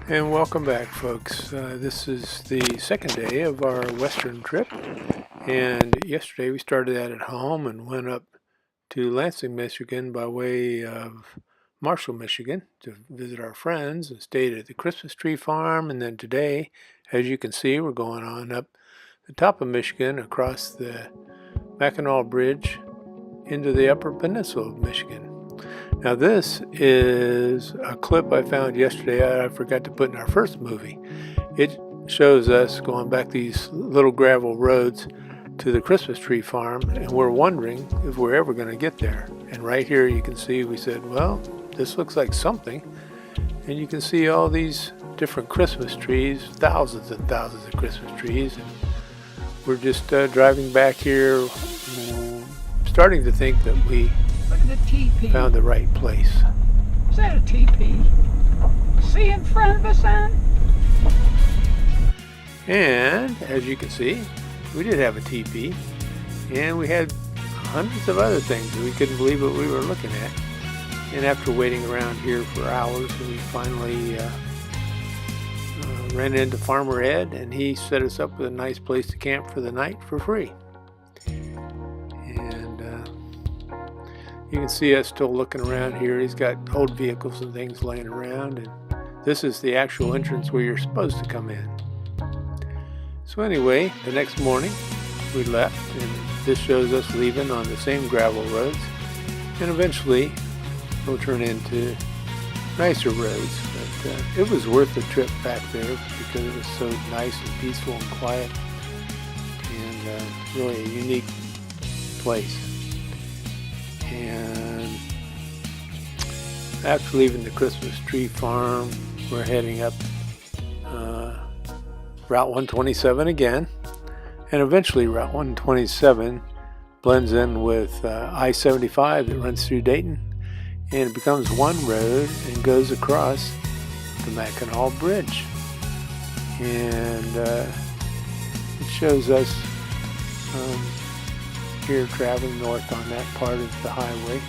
And welcome back, folks. This is the second day of our Western trip. And yesterday we started out at home and went up to Lansing, Michigan by way of Marshall, Michigan to visit our friends and stayed at the Christmas tree farm. And then today, as you can see, we're going on up the top of Michigan across the Mackinac Bridge into the Upper Peninsula of Michigan. Now this is a clip I found yesterday I forgot to put in our first movie. It shows us going back these little gravel roads to the Christmas tree farm, and we're wondering if we're ever going to get there. And right here you can see we said, well, this looks like something. And you can see all these different Christmas trees, thousands and thousands of Christmas trees. And we're just driving back here, starting to think that we found the right place. Is that a TP? See in front of us, son? And as you can see, we did have a TP, and we had hundreds of other things. We couldn't believe what we were looking at. And after waiting around here for hours, we finally ran into Farmer Ed, and he set us up with a nice place to camp for the night for free. You can see us still looking around here. He's got old vehicles and things laying around, and this is the actual entrance where you're supposed to come in. So anyway, the next morning we left, and this shows us leaving on the same gravel roads, and eventually we'll turn into nicer roads. But it was worth the trip back there because it was so nice and peaceful and quiet, and really a unique place. And after leaving the Christmas tree farm, we're heading up Route 127 again, and eventually Route 127 blends in with I-75 that runs through Dayton, and it becomes one road and goes across the Mackinac Bridge. And it shows us here traveling north on that part of the highway.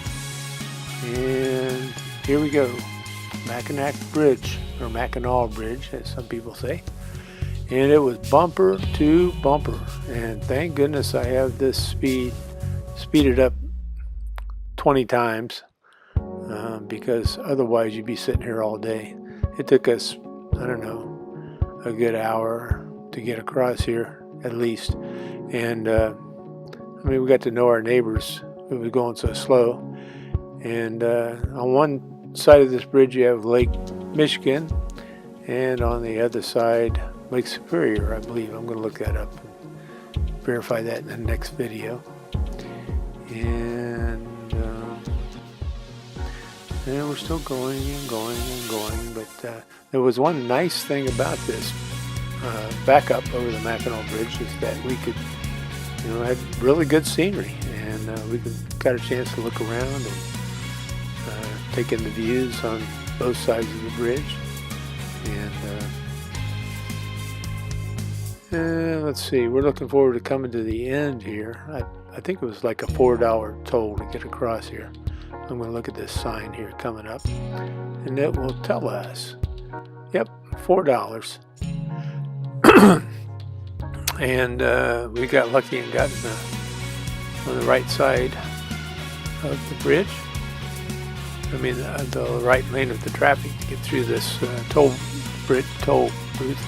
And here we go, Mackinac Bridge, or Mackinac Bridge as some people say. And it was bumper to bumper, and thank goodness I have this speeded up 20 times because otherwise you'd be sitting here all day. It took us, I don't know, a good hour to get across here at least. And we got to know our neighbors. It was going so slow. And on one side of this bridge you have Lake Michigan, and on the other side Lake Superior, I believe. I'm going to look that up and verify that in the next video. And we're still going and going and going. But there was one nice thing about this backup over the Mackinac Bridge is that we could, had really good scenery, and we got a chance to look around and take in the views on both sides of the bridge. And let's see, we're looking forward to coming to the end here. I think it was like a $4 toll to get across here. I'm going to look at this sign here coming up, and it will tell us, yep, $4. And we got lucky and got on the right side of the bridge. The right lane of the traffic to get through this toll booth.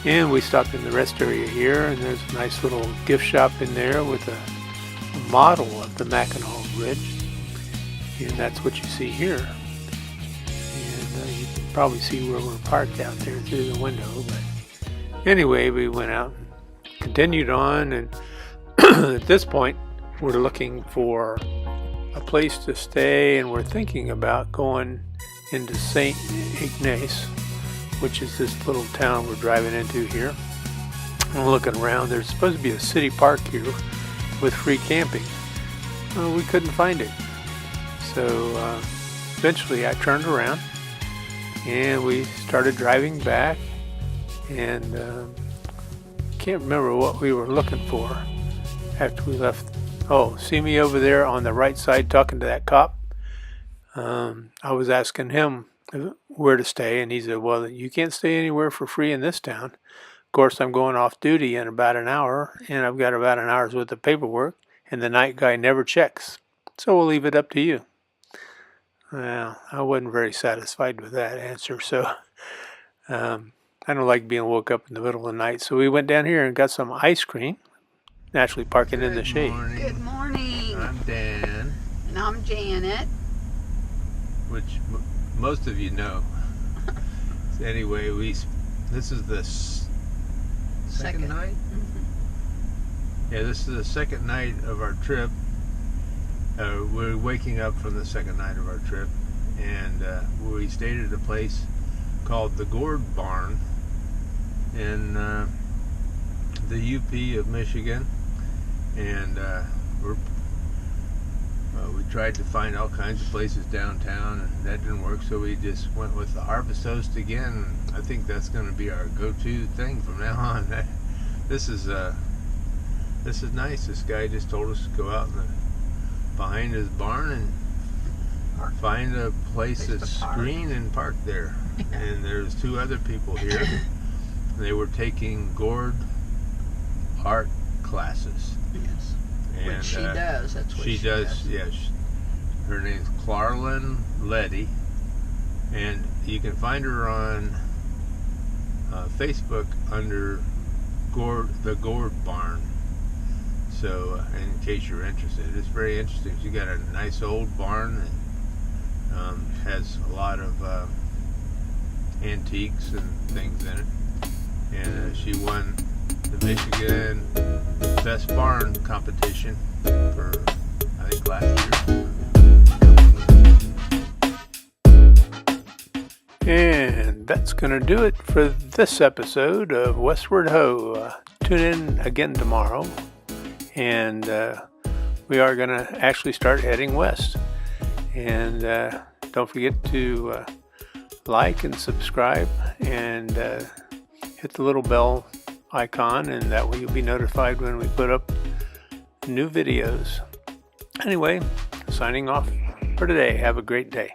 And we stopped in the rest area here, and there's a nice little gift shop in there with a model of the Mackinac Bridge. And that's what you see here. And you can probably see where we're parked out there through the window. But anyway, we went out and continued on, and at this point we're looking for a place to stay, and we're thinking about going into St. Ignace, which is this little town we're driving into here. I'm looking around. There's supposed to be a city park here with free camping. We couldn't find it. So eventually I turned around and we started driving back, and can't remember what we were looking for after we left. Oh, see me over there on the right side talking to that cop? I was asking him where to stay, and he said, well, you can't stay anywhere for free in this town. Of course, I'm going off duty in about an hour, and I've got about an hour's worth of paperwork, and the night guy never checks. So we'll leave it up to you. Well, I wasn't very satisfied with that answer, so I don't like being woke up in the middle of the night. So we went down here and got some ice cream, naturally parking in the shade. Good morning. I'm Dan, And I'm Janet. which most of you know. So anyway, this is the second night? Yeah, this is the second night of our trip. We're waking up from the second night of our trip, and we stayed at a place called the Gourd Barn in the UP of Michigan, and we tried to find all kinds of places downtown, and that didn't work, so we just went with the Harvest Toast again. I think that's going to be our go-to thing from now on. This is nice. This guy just told us to go out behind his barn and find a place that's green and park there. And there's two other people here. They were taking gourd art classes. Yes. And Which she does. That's what she does. Yes. Her name's Clarlin Letty, and you can find her on Facebook under the Gourd Barn. So, in case you're interested, it's very interesting. She got a nice old barn that has a lot of antiques and things in it. And she won the Michigan Best Barn competition for, I think, last year. And that's going to do it for this episode of Westward Ho. Tune in again tomorrow, and we are going to actually start heading west. And don't forget to like and subscribe and hit the little bell icon, and that way you'll be notified when we put up new videos. Anyway, signing off for today. Have a great day.